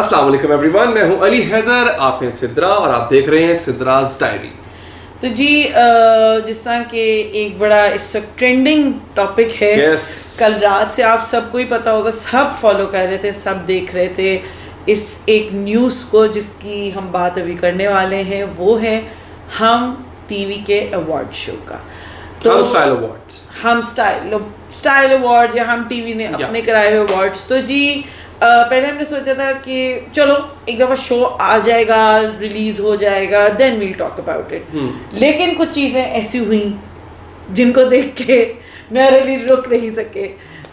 अस्सलाम वालेकुम एवरीवन, मैं हूं अली हैदर, आप हैं सिद्रा और आप देख रहे हैं सिद्राज डायरी। तो जी जिस तरह के एक बड़ा इस वक्त ट्रेंडिंग टॉपिक है। yes. कल रात से आप सबको ही पता होगा, सब फॉलो कर रहे थे, सब देख रहे थे इस एक न्यूज़ को जिसकी हम बात अभी करने वाले हैं। वो है हम टीवी के अवार्ड शो का। तो हम स्टाइल अवार्ड या हम टीवी ने अपने कराए हुए अवार्ड्स। तो जी पहले हमने सोचा था कि चलो एक दफ़ा शो आ जाएगा, रिलीज हो जाएगा, then we'll talk about it. लेकिन कुछ चीज़ें ऐसी हुई जिनको देख के मैं रियली रुक नहीं सके।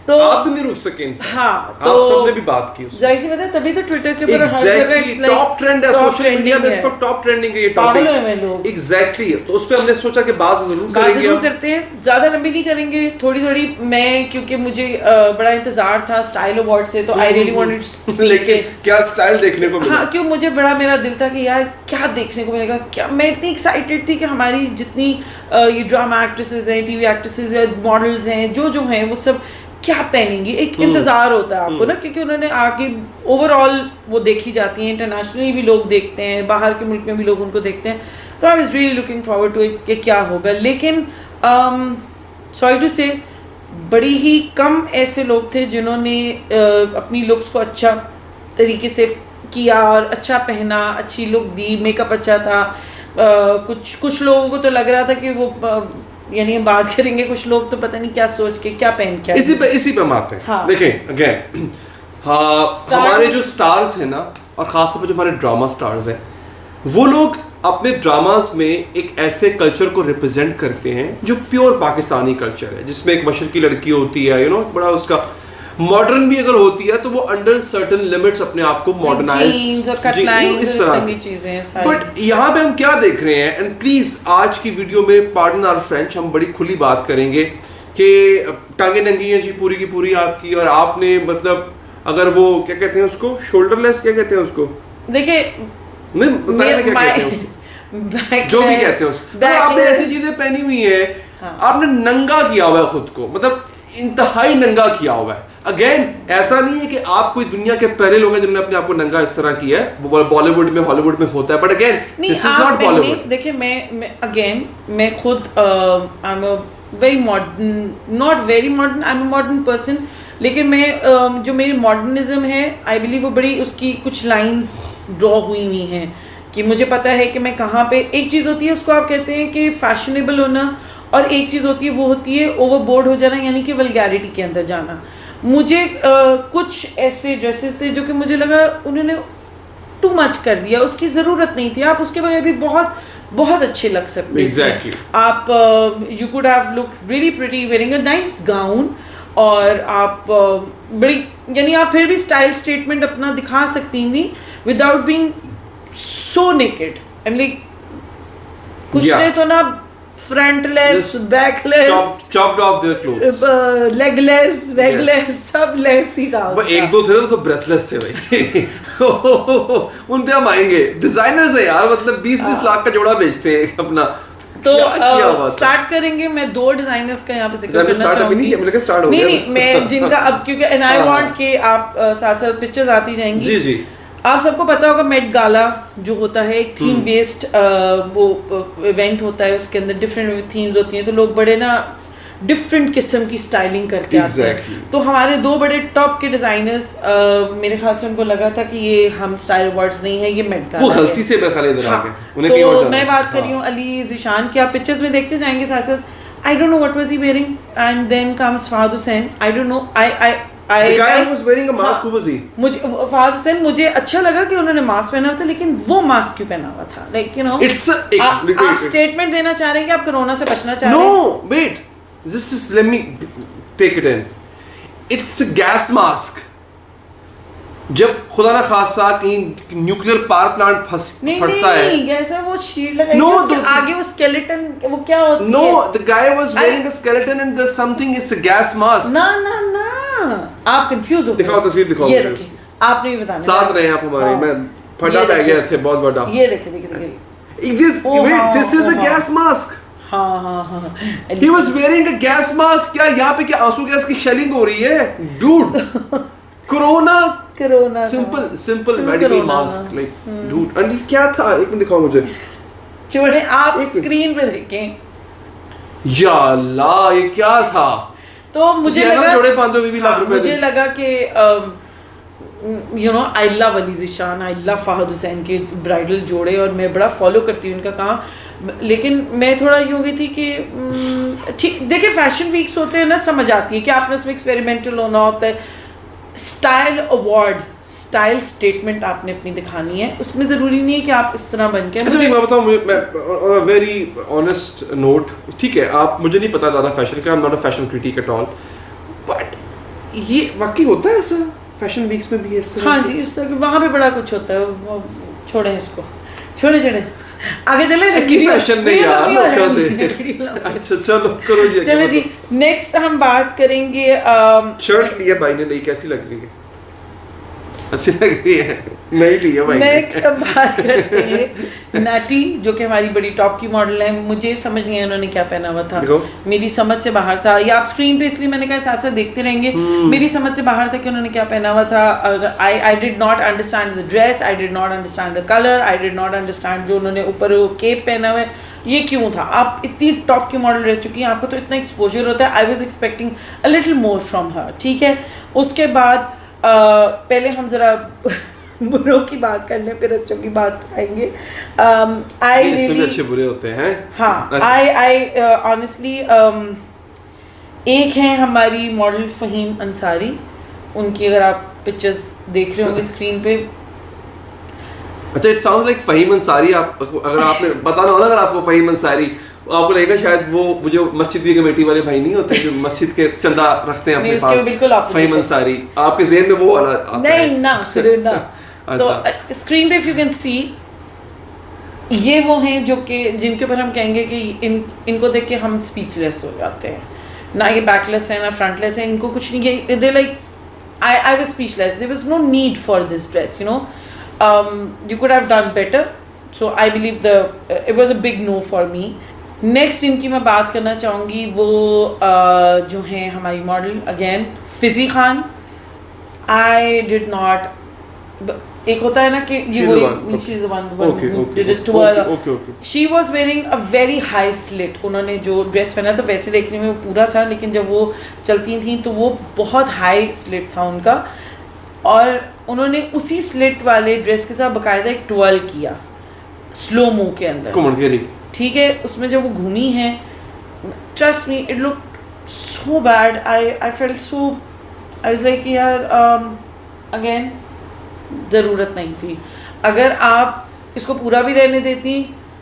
तो आप भी नहीं रुक सके। हाँ, तो आप सबने भी बात की जाहिर सी बात है, तभी तो ट्विटर के ऊपर हर जगह टॉप ट्रेंड है, सोशल मीडिया में इस वक्त टॉप ट्रेंडिंग है ये टॉपिक। एग्जैक्टली, तो उस पे हमने सोचा कि बात जरूर करते हैं, ज्यादा लंबी नहीं करेंगे, थोड़ी थोड़ी। मैं क्योंकि मुझे बड़ा इंतजार था स्टाइल अवार्ड से, तो आई रियली वांटेड लेकिन क्या स्टाइल देखने को मिला। हाँ, क्यों मुझे बड़ा मेरा दिल था कि यार क्या देखने को मिलेगा। क्या मैं इतनी एक्साइटेड थी कि हमारी जितनी ये ड्रामा एक्ट्रेसेस हैं, टीवी एक्ट्रेसेस हैं, मॉडल्स हैं, जो हैं वो सब क्या पहनेंगी। एक इंतज़ार होता है आपको ना, क्योंकि उन्होंने आगे ओवरऑल वो देखी जाती हैं, इंटरनेशनली भी लोग देखते हैं, बाहर के मुल्क में भी लोग उनको देखते हैं। तो I was really looking forward to कि क्या होगा। लेकिन सॉरी टू से बड़ी ही कम ऐसे लोग थे जिन्होंने अपनी लुक्स को अच्छा तरीके से किया और अच्छा पहना, अच्छी लुक दी, मेकअप अच्छा था। कुछ लोगों को तो लग रहा था कि वो यानी हम बात करेंगे, कुछ लोग तो पता नहीं क्या सोच के क्या पहन के इसी पे हम आते हैं। हाँ। देखें अगेन, हमारे जो स्टार्स हैं ना, और खासतौर पर जो हमारे ड्रामा स्टार्स हैं, वो लोग अपने ड्रामास में एक ऐसे कल्चर को रिप्रेजेंट करते हैं जो प्योर पाकिस्तानी कल्चर है, जिसमें एक मशरकी लड़की होती है, बड़ा उसका मॉडर्न भी अगर होती है तो वो अंडर सर्टेन लिमिट्स अपने आप को मॉडर्नाइज इस तरह की चीजें। बट यहाँ पे हम क्या देख रहे हैं, एंड प्लीज आज की वीडियो में पार्डन आवर फ्रेंच, हम बड़ी खुली बात करेंगे कि टांगे नंगी हैं जी पूरी की पूरी आपकी, और आपने मतलब अगर वो क्या कहते हैं उसको, शोल्डरलेस क्या कहते हैं उसको, देखिए नहीं बताया क्या कहते हैं उसको, जो भी कहते हैं उसको, आपने ऐसी चीजें पहनी हुई है, आपने नंगा किया हुआ है खुद को, मतलब इंतहाई नंगा किया हुआ है। अगेन ऐसा नहीं है कि आप कोई दुनिया के पहले लोग हैं जिन्होंने अपने आप को नंगा इस तरह किया है, वो बॉलीवुड में हॉलीवुड में होता है, but again this is not Bollywood. देखिए मैं खुद I am a very modern, not very modern, I am a modern person. लेकिन मैं जो मेरी मॉडर्निज्म है, आई बिलीव वो बड़ी उसकी कुछ लाइंस ड्रॉ हुई हैं कि मुझे पता है कि मैं कहाँ पे। एक चीज़ होती है उसको आप कहते हैं कि फैशनेबल होना, और एक चीज़ होती है वो होती है ओवरबोर्ड हो जाना, यानी कि वल्गैरिटी के अंदर जाना। मुझे कुछ ऐसे ड्रेसेस थे जो कि मुझे लगा उन्होंने टू मच कर दिया, उसकी ज़रूरत नहीं थी। आप उसके बगैर भी बहुत बहुत अच्छे लग सकते थे। आप you could have looked really pretty wearing a nice gown, और आप बड़ी यानी आप फिर भी स्टाइल स्टेटमेंट अपना दिखा सकती थी without being so naked. I mean कुछ ने तो ना frontless, backless, chopped off their clothes, legless, wegless, सब लेस ही था। एक दो थे तो breathless थे भाई। उन पे हम आएंगे। डिजाइनर्स है यार, मतलब 20-20 लाख का जोड़ा बेचते हैं अपना। तो स्टार्ट करेंगे। मैं दो डिजाइनर्स का यहाँ पे जिक्र करना चाहूंगी। नहीं, मैं जिनका अब क्योंकि एंड आई वांट कि आप साथ साथ पिक्चर्स आती जाएंगी। जी। आप सबको पता होगा मेट गाला जो होता है, एक थीम बेस्ड वो इवेंट होता है, उसके अंदर डिफरेंट थीम्स होती हैं, तो लोग बड़े ना डिफरेंट किस्म की स्टाइलिंग करके आते हैं। तो हमारे दो बड़े टॉप के डिजाइनर्स, मेरे ख्याल से उनको लगा था कि ये हम स्टाइल अवार्ड्स नहीं है, ये मेट गाला, वो गलती से मेरे ख्याल इधर आ गए। तो मैं बात कर रही हूँ अली ज़ीशान की। आप पिक्चर्स में देखते जाएंगे साथ साथ। I don't know what was he wearing, and then comes Fahad Hussain. I don't know, The guy who was wearing a mask, who was he? Fahad Hussain, मुझे अच्छा लगा कि उन्होंने मास्क पहना हुआ था, लेकिन वो मास्क क्यों पहना हुआ था? Like you know, आप स्टेटमेंट देना चाह रहे हैं कि आप कोरोना से बचना चाह रहे हैं? No, wait. Just let me take it in. It's a gas mask. जब खुदा ना खासा कहीं न्यूक्लियर पावर प्लांट फटता है, नहीं ऐसा वो शील्ड लगाई थी, उसके आगे वो स्केलेटन, वो क्या होती है? No, the guy was wearing a skeleton and there's something. It's a gas mask. ना आप कंफ्यूज हो गए। दिखाओ तस्वीर, दिखाओ। ये देखिए, आपने भी बताना साथ रहे आप हमारे। मैं फटा पै गया थे बहुत बड़ा। ये देखिए This is a gas mask. हाँ। He was wearing a gas mask. क्या यहाँ पे क्या आंसू गैस की शेलिंग हो रही है? Dude. Corona corona simple medical mask like dude. And क्या था, एक मिनट दिखाओ मुझे। छोड़े, आप स्क्रीन पे देखें। या अल्लाह, ये क्या था? तो मुझे लगा जोड़े 520 लाख रुपए मुझे लगा कि I love Ali Zeeshan, I love Fahd Hussain के ब्राइडल जोड़े, और मैं बड़ा फॉलो करती हूँ इनका काम। लेकिन मैं थोड़ा यूँ हो गई थी कि ठीक, देखिए फैशन वीक्स होते हैं ना, समझ आती है कि आपने उसमें एक्सपेरिमेंटल होना होता है। स्टाइल अवार्ड, स्टाइल स्टेटमेंट आपने अपनी दिखानी है, उसमें ज़रूरी नहीं है कि आप इस तरह बन के। अच्छा मैं बताऊँ, मैं वेरी ऑनेस्ट नोट, ठीक है, आप, मुझे नहीं पता ज़्यादा फैशन का, I am not a fashion critic at all, but ये वाकई होता है ऐसा फैशन वीक्स में भी ऐसा? हाँ जी, उस तरह वहाँ पे बड़ा कुछ होता है। वो छोड़ें इसको, छोड़े आगे चले। फैशन नहीं यार, कर दे। अच्छा चलो करो जी, चलो जी, नेक्स्ट हम बात करेंगे। शर्ट लिया भाई ने, नहीं कैसी लग रही है? अच्छी लग रही है, नहीं लिया भाई। नेक्स्ट हम बात करते हैं नाटी, जो कि हमारी बड़ी टॉप की मॉडल है। मुझे समझ नहीं आया उन्होंने क्या पहना हुआ था, मेरी समझ से बाहर था। या आप स्क्रीन पे, इसलिए मैंने कहा साथ साथ देखते रहेंगे। मेरी समझ से बाहर था कि उन्होंने क्या पहना हुआ था। आई did not understand the dress, I did not understand the colour, I did not understand जो उन्होंने ऊपर केप पहना हुआ है, ये क्यों था? आप इतनी टॉप की मॉडल रह चुकी हैं, आपको तो इतना एक्सपोजर होता है। I was expecting a little more from her, ठीक है। उसके बाद पहले हम ज़रा बुरों की बात कर लें, फिर अच्छों की बात आएंगे। इसमें भी अच्छे बुरे होते हैं। हाँ, आई ऑनेस्टली एक हैं हमारी मॉडल फ़हीम अंसारी, उनकी अगर आप पिक्चर्स देख रहे होंगे स्क्रीन पे। अच्छा, it sounds like Faheem Ansari. आप अगर आपने बताना होगा, अगर आपको फ़हीम अंसारी, आपको लगेगा शायद वो जो मस्जिद की कमेटी वाले भाई नहीं होते जो मस्जिद के चंदा रखते हैं अपने पास, फ़हीम अंसारी, आपके ज़हन में वो वाला आता नहीं है? ना सुरे ना। तो स्क्रीन पे इफ यू कैन सी, ये वो हैं जो कि जिनके ऊपर हम कहेंगे कि इनको देख के हम स्पीचलेस हो जाते हैं। ना ये बैकलेस है ना फ्रंटलेस है, इनको कुछ नहीं है। They like I was speechless, there was no need for this dress, you know. You could have done better, so I believe it was a big no for me. Next इनकी मैं बात करना चाहूँगी, वो जो हैं हमारी model again Fizzy Khan. I did not, एक होता है ना कि ये वो she was wearing a very high slit. उन्होंने जो ड्रेस पहना था वैसे देखने में वो पूरा था, लेकिन जब वो चलती थी तो वो बहुत हाई स्लिट था उनका, और उन्होंने उसी स्लिट वाले ड्रेस के साथ बाकायदा एक ट्वेल किया स्लो मो के अंदर, ठीक है। उसमें जब वो घूमी है, trust me it look so bad. I felt so, I was like यार अगेन ज़रूरत नहीं थी। अगर आप इसको पूरा भी रहने देती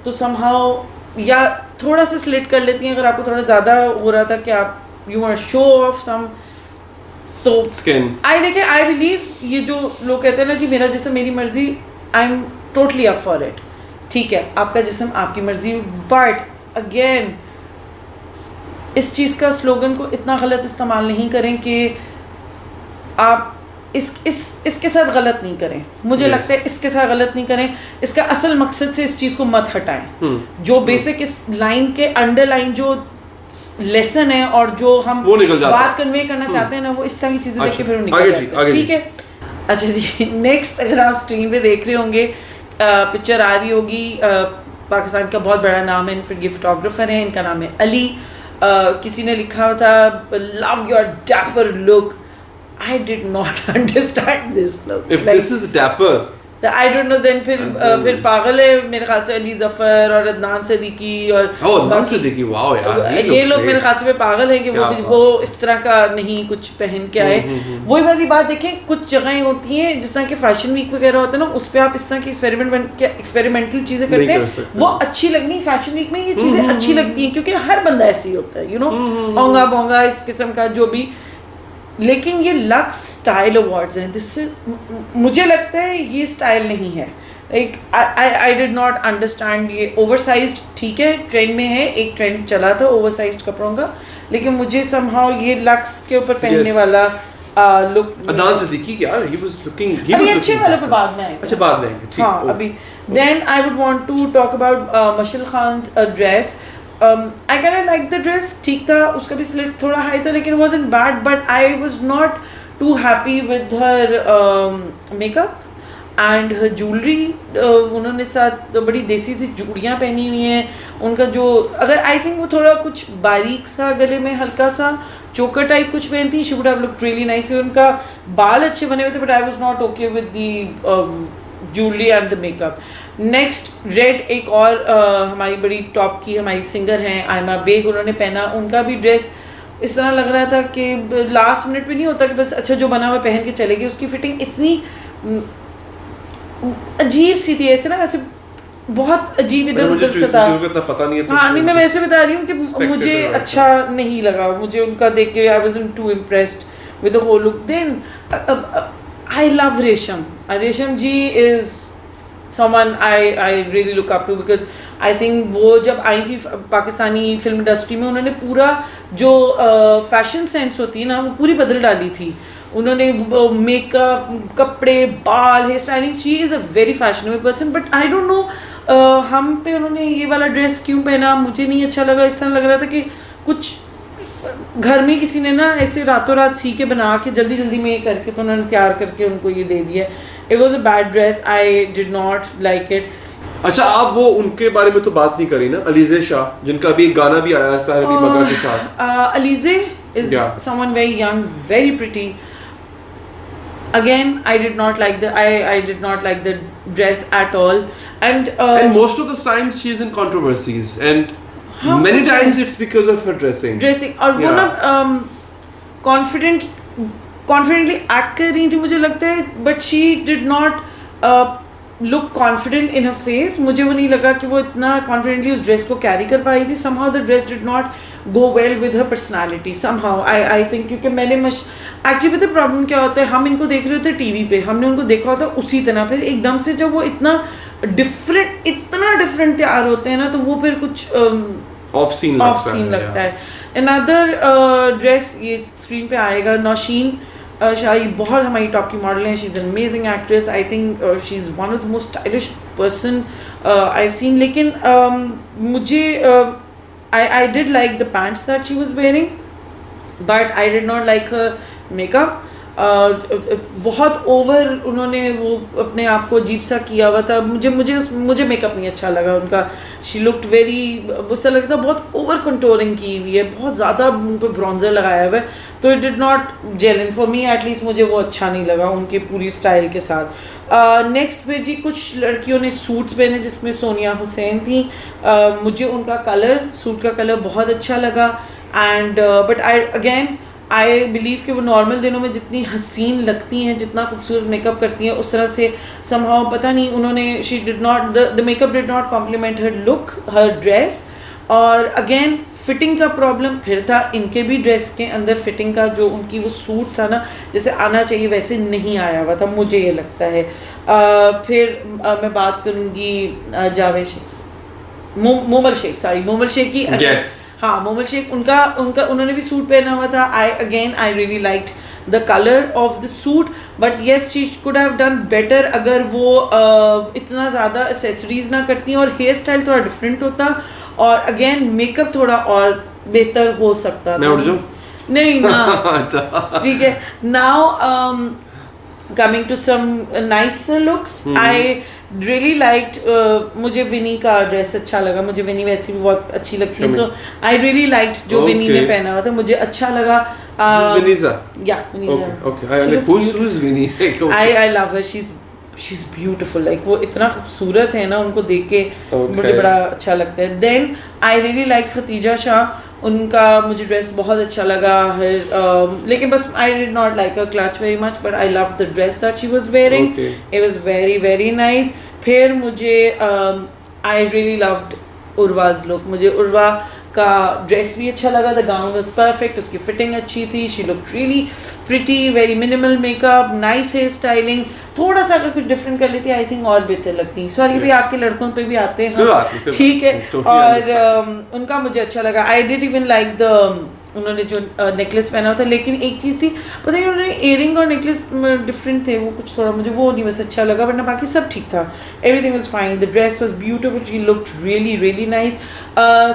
तो समहाउ, या थोड़ा सा स्लिट कर लेती हैं अगर आपको थोड़ा ज़्यादा हो रहा था कि आप you want show of some, तो स्किन। आई बिलीव ये जो लोग कहते हैं ना जी मेरा जिस्म मेरी मर्जी, I am totally up for it, ठीक है, आपका जिस्म आपकी मर्जी। बट अगेन इस चीज़ का स्लोगन को इतना गलत इस्तेमाल नहीं करें कि आप इसके साथ गलत नहीं करें। मुझे लगता है इसके साथ गलत नहीं करें, इसका असल मकसद से इस चीज़ को मत हटाएं। जो बेसिक इस लाइन के अंडरलाइन जो लेसन है और जो हम बात कन्वे करना चाहते हैं ना, वो इस तरह की चीज़ें देख के फिर निकल जाते हैं, ठीक है। अच्छा जी, नेक्स्ट अगर आप स्क्रीन पे देख रहे होंगे, पिक्चर आ रही होगी, पाकिस्तान का बहुत बड़ा नाम है, इनके फोटोग्राफर हैं, इनका नाम है अली। किसी ने लिखा था love your dapper look. I did not understand this look. If like, this is dapper, I don't know. Then फिर पागल है मेरे ख्याल से अली ज़फ़र और अदनान सिद्दीकी और अदनान सिद्दीकी, वाओ यार, ये लोग मेरे ख्याल से पागल हैं कि वो इस तरह का नहीं कुछ पहन के आए। वही वाली बात देखें, कुछ जगहें होती हैं जिस तरह के फैशन वीक वगैरह होते हैं ना, उस पर आप इस तरह की एक्सपेरिमेंटल चीज़ें करते हैं, वो अच्छी लगनी। फैशन वीक में ये चीज़ें अच्छी लगती हैं क्योंकि हर बंदा ऐसे ही होता है, यू नो, ओंगा बोंगा इस किस्म का जो भी। लेकिन ये लक्स स्टाइल अवार्ड्स हैं, दिस इज, मुझे लगता है ये स्टाइल नहीं है। Like I did not understand. ये ओवरसाइज्ड, ठीक है, ट्रेंड में है, एक ट्रेंड चला था ओवरसाइज्ड कपड़ों का, लेकिन मुझे समहाउ ये लक्स के ऊपर पहनने वाला लुक। अदनान सिद्दीकी क्या, he was looking, अभी अच्छे वाले पे बाद में आएंगे। अच्छा बाद में आएंगे, ठीक। हाँ अभी then I would want to talk about Mashal Khan dress. I kind of like the dress, ठीक था, उसका भी स्लिट थोड़ा हाई था लेकिन wasn't bad, but I was not too happy with her makeup and her jewelry. उन्होंने साथ बड़ी देसी सी चूड़ियाँ पहनी हुई हैं. उनका जो अगर आई थिंक वो थोड़ा कुछ बारीक सा गले में हल्का सा चोकर टाइप कुछ पहनती, she would have looked really nice. उनका बाल अच्छे बने हुए थे, but I was not okay with the jewellery and the makeup. Next red, एक और हमारी बड़ी टॉप की हमारी सिंगर हैं आयमा बेग, उन्होंने पहना. उनका भी ड्रेस इस तरह लग रहा था कि लास्ट मिनट पे नहीं होता कि बस अच्छा जो बना हुआ पहन के चले गए. उसकी फिटिंग इतनी अजीब सी थी, ऐसे ना ऐसे बहुत अजीब इधर उधर से था. पता नहीं है. हाँ नहीं, मैं वैसे बता रही हूँ कि मुझे अच्छा नहीं लगा. मुझे उनका देख के I wasn't too impressed with the whole look. Then I love Resham. Resham ji is someone I really look up to because I think वो जब आई थी पाकिस्तानी फिल्म इंडस्ट्री में, उन्होंने पूरा जो फैशन सेंस होती है ना वो पूरी बदल डाली थी. उन्होंने मेकअप, कपड़े, बाल, hair styling, she is a very fashionable person. But I don't know हम पे उन्होंने ये वाला ड्रेस क्यों पहना, मुझे नहीं अच्छा लगा. इस तरह लग रहा था कि कुछ घर में किसी ने ना ऐसे रातों रात सी के बना के जल्दी जल्दी में करके तो उन्होंने तैयार करके उनको ये दे दिया. It was a bad dress, I did not like it. अच्छा, आप वो उनके बारे में तो बात नहीं करी ना, अलीज़े शाह, जिनका भी गाना भी आया साहिर अली मगा के साथ. Alizeh is someone very young, very pretty. Again, I did not like the dress at all, and most of the times she is in controversies, and many times it's because of her dressing. और वो ना confidently act कर रही थी मुझे लगता है, but she did not look confident in her face. मुझे वो नहीं लगा कि वो इतना confidently उस dress को carry कर पाई थी. Somehow the dress did not go well with her personality. Somehow I think क्योंकि मैंने actually पता प्रॉब्लम क्या होता है, हम इनको देख रहे होते टीवी पे, हमने उनको देखा होता उसी तरह, फिर एकदम से जब वो इतना डिफरेंट तैयार होते हैं ना, तो वो फिर कुछ ऑफ सीन लगता है. Another ड्रेस ये स्क्रीन पे आएगा, नौशीन शाही, बहुत हमारी टॉप की मॉडल हैं. She is an amazing actress. I think she is one of the most stylish person I have seen. लेकिन मुझे I did like the pants that she was wearing, but I did not like her makeup. बहुत over उन्होंने वो अपने आप को अजीब सा किया हुआ था. मुझे मेकअप नहीं अच्छा लगा उनका. शी लुक्ड वेरी, उससे लग रहा था बहुत ओवर कंट्रोलिंग की हुई है, बहुत ज़्यादा मुंह पे ब्रॉन्जर लगाया हुआ है, तो it did not gel in for me. At least मुझे वो अच्छा नहीं लगा उनके पूरी स्टाइल के साथ. नेक्स्ट पे जी कुछ लड़कियों ने सूट्स पहने जिसमें सोनिया हुसैन थी. मुझे उनका कलर, सूट का कलर बहुत अच्छा लगा. एंड बट आई बिलीव कि वो नॉर्मल दिनों में जितनी हसीन लगती हैं, जितना खूबसूरत मेकअप करती हैं, उस तरह से समहाउ पता नहीं उन्होंने she did not, the makeup did not compliment her look, her dress. और अगेन फिटिंग का प्रॉब्लम फिर था इनके भी ड्रेस के अंदर. फिटिंग का जो उनकी वो सूट था ना, जैसे आना चाहिए वैसे नहीं आया हुआ था, मुझे ये लगता है. फिर मैं बात करूँगी जावेद शेख, मोमल शेख की. yes. हाँ, मोमल शेख, उनका उन्होंने भी सूट पहना हुआ था. I really liked the colour of the suit, but yes she could have done better अगर वो इतना ज़्यादा एक्सेसरीज ना करती और हेयर स्टाइल थोड़ा डिफरेंट होता, और अगेन मेकअप थोड़ा और बेहतर हो सकता था. नहीं ना, ठीक है. Now coming to some nicer looks, I really liked मुझे विनी का ड्रेस अच्छा लगा. मुझे विनी वैसे भी बहुत अच्छी लगती है, तो I really liked जो विनी ने पहना हुआ था, मुझे अच्छा लगा. Vinisa? Yeah, Vinisa. Okay. Who's Vinny? I love her. She's beautiful. Like वो इतना खूबसूरत है ना, उनको देख के मुझे बड़ा अच्छा लगता है. Then I really liked Khadija Shah. उनका मुझे ड्रेस बहुत अच्छा लगा है, लेकिन बस I did not like her clutch very much, but I love the dress that she was wearing. It was very very nice. फिर मुझे I really loved Urwa's look. मुझे उर्वा का ड्रेस भी अच्छा लगा. द गाउन वाज परफेक्ट, उसकी fitting अच्छी थी. She looked really pretty, very minimal makeup, nice hair styling. थोड़ा सा अगर कुछ डिफरेंट कर लेती आई थिंक और बेहतर लगती. सॉरी भी आपके लड़कों पे भी आते हैं, ठीक है. और उनका मुझे अच्छा लगा. I did even like the उन्होंने जो नेकलेस पहना था, लेकिन एक चीज़ थी, पता नहीं उन्होंने इयरिंग और नेकलेस डिफरेंट थे, वो कुछ थोड़ा मुझे वो नहीं बस अच्छा लगा, वरना बाकी सब ठीक था, everything was fine, the dress was beautiful, she looked really really nice.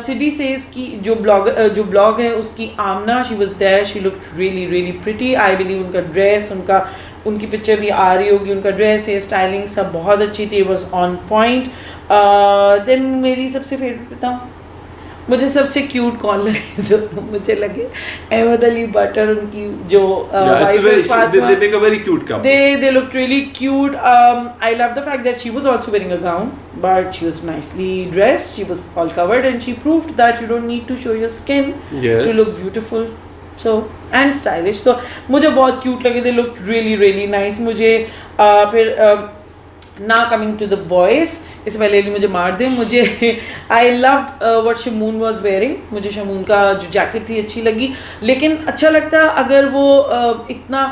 City says की जो ब्लॉग है उसकी Amna, she was there, she looked really really pretty, I believe उनका ड्रेस, उनकी पिक्चर भी आ रही होगी, उनका ड्रेस, हेयर स्टाइलिंग सब बहुत अच्छी थी, वॉज ऑन पॉइंट। देन मेरी सबसे फेवरेट बताऊँ, मुझे सबसे क्यूट कौन लगे, तो मुझे लगे अहमद अली बट और उनकी जो वाइफ है Fatima, they make a very cute couple. they looked really cute. I love the fact that she was also wearing a gown, but she was nicely dressed, she was all covered, and she proved that you don't need to show your skin Yes. to look beautiful, so and stylish. So मुझे बहुत cute लगे, they looked really really nice. मुझे फिर now coming to the boys, इस पहले मुझे मार दे, मुझे I loved what Shamoon was wearing, मुझे शमून का जो जैकेट थी अच्छी लगी, लेकिन अच्छा लगता अगर वो इतना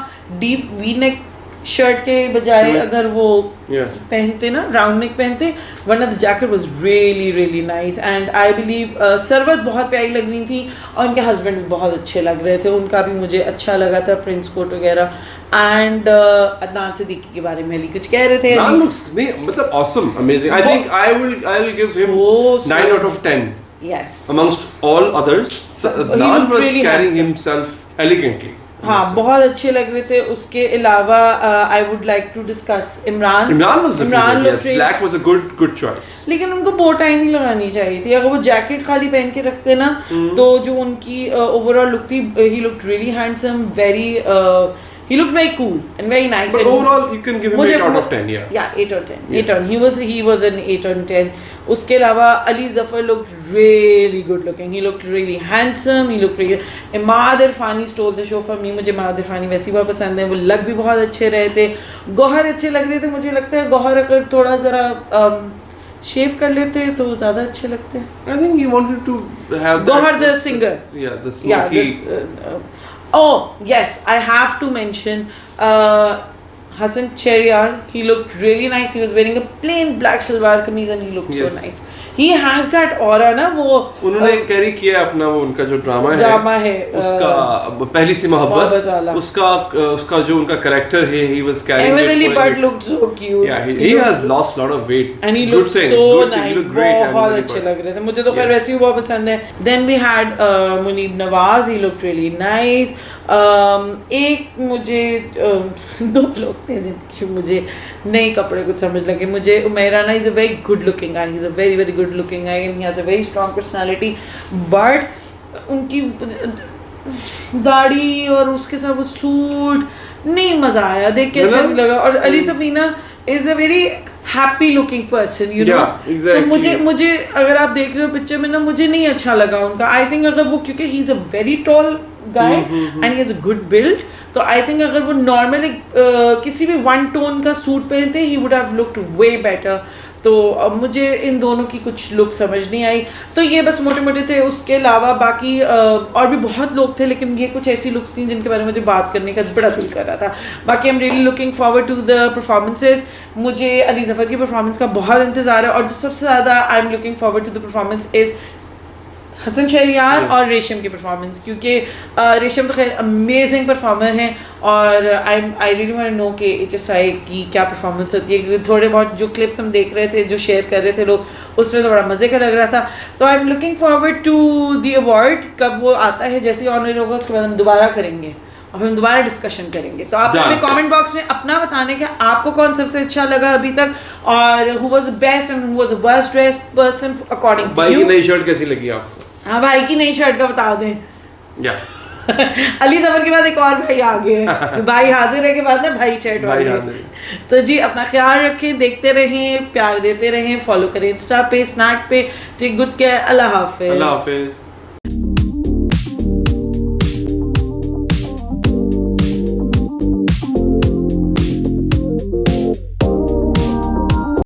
डीप वी नेक शर्ट के बजाय अगर वो पहनते ना, राउंड नेक पहनते, वरना the jacket was really really nice. And I believe Sarwat बहुत प्यारी लग रही थी और उनके हस्बैंड भी बहुत अच्छे लग रहे थे, उनका भी मुझे अच्छा लगा था, प्रिंस कोट वगैरह। एंड अदनान सिद्दीकी के बारे में अली कुछ कह रहे थे, मतलब awesome, amazing. I think I will give him 9 out of 10. Yes. Amongst all others, Adnan was really carrying handsome. himself elegantly. हाँ, बहुत अच्छे लग रहे थे। उसके अलावा I would like to discuss Imran was looking good, yes. Black was a good choice. लेकिन उनको बो टाई नहीं लगानी चाहिए थी, अगर वो जैकेट खाली पहन के रखते ना, तो जो उनकी ओवरऑल लुक थी, he looked really handsome, he looked very cool and very nice. But overall, you can give him 8 out of 10, yeah. Yeah, 8 out of 10. 8 on. He was an 8 on 10. उसके अलावा Ali Zafar looked really good looking. He looked really handsome. He looked really. Imad इरफानी stole the show for me. मुझे इमाद इरफानी वैसे ही बहुत पसंद है. वो लग भी बहुत अच्छे रहे थे. गौहर अच्छे लग रहे थे. मुझे लगता है गौहर अगर थोड़ा ज़रा शेव कर लेते तो ज़्यादा अच्छे लगते. I think he wanted to have Gauhar the singer. Yeah, the smoky. Oh yes, I have to mention Hassan Cheriar. He looked really nice. He was wearing a plain black shalwar kameez and he looked so nice. He has that aura ना, वो उन्होंने carry किया अपना वो उनका जो drama है उसका पहली सी मोहब्बत, उसका जो उनका कैरेक्टर है, he was carrying Ahmed Ali Bhatt looked so cute. Yeah, he has lost lot of weight and he looked so nice. बहुत अच्छे लग रहे थे, मुझे तो खैर वैसे ही बहुत पसंद है. Then we had Muneeb Nawaz. He looked really nice. एक मुझे दो लोग थे जिनके मुझे नए कपड़े कुछ समझ लगे. मुझे उमैराना is a very good looking guy, he is a very very good looking guy and he has a very strong personality, but उनकी दाढ़ी और उसके साथ वो सूट नहीं मज़ा आया, देख के अच्छा नहीं लगा. और Ali Safina is a very happy looking person, you know. तो मुझे अगर आप देख रहे हो पिक्चर में ना, मुझे नहीं अच्छा लगा उनका. आई थिंक अगर वो, क्योंकि he is a very tall guy and he has a good build, तो I think अगर वो नॉर्मली किसी भी वन टोन का सूट पहनते, he would have looked way better. तो मुझे इन दोनों की कुछ लुक समझ नहीं आई. तो ये बस मोटे मोटे थे. उसके अलावा बाकी और भी बहुत लोग थे, लेकिन ये कुछ ऐसी लुक्स थी जिनके बारे में मुझे बात करने का बड़ा दिल कर रहा था. बाकी I am really looking forward to the performances. मुझे अली ज़फ़र की परफॉर्मेंस का बहुत इंतज़ार है, और जो सबसे ज़्यादा I am looking forward to the performance is Hassan Sheheryar और रेशम की परफॉर्मेंस, क्योंकि रेशम तो खैर अमेजिंग परफॉर्मर हैं, और I really want to know कि HSY की क्या परफॉर्मेंस होती है. थोड़े बहुत जो क्लिप्स हम देख रहे थे, जो शेयर कर रहे थे लोग, उसमें तो बड़ा मज़े का लग रहा था. तो I am looking forward to the award. कब वो आता है, जैसे ही ऑनर होगा उसके बाद हम दोबारा करेंगे और हम दोबारा डिस्कशन करेंगे. तो आप हमें कमेंट बॉक्स में अपना बताने कि आपको कौन सबसे अच्छा लगा अभी तक, और who was the best and who was the worst dressed person according to you. भाई की नई शर्ट कैसी लगी आपको? हाँ, भाई की नई शर्ट का बता दें. अली ज़फ़र के बाद एक और भाई आ गए हैं. भाई हाजिर है के बाद ना भाई शर्ट वाले. तो जी अपना ख्याल रखें, देखते रहें, प्यार देते रहें, फॉलो करें इंस्टा पे, स्नैक पे. जी गुड केयर. अल्लाह हाफिज़.